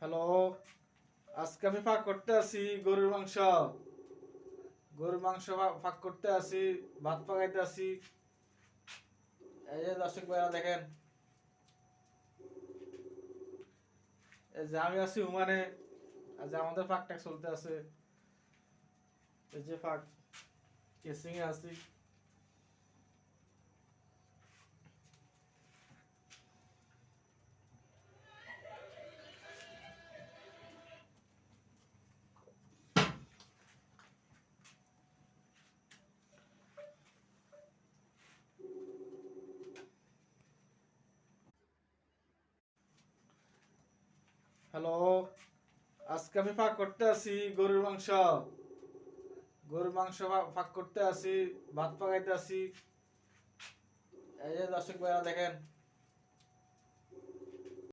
Hello, আজকে আমি পাক করতে আছি গরুর মাংস। পাক করতে আছি, ভাত পাকাইতে আছি। এই যে দর্শক ভাইরা দেখেন, এই যে আমি আছি হুমানে, আজ আমাদের পাকটা চলতে আছে। এই যে পাক কেসিং এ আছি। হ্যালো, আজকে আমি পাক করতে আছি গরুর মাংস। পাক করতে আছি, ভাত পাকাইতে আছি। এই যে দর্শক ভাইরা দেখেন,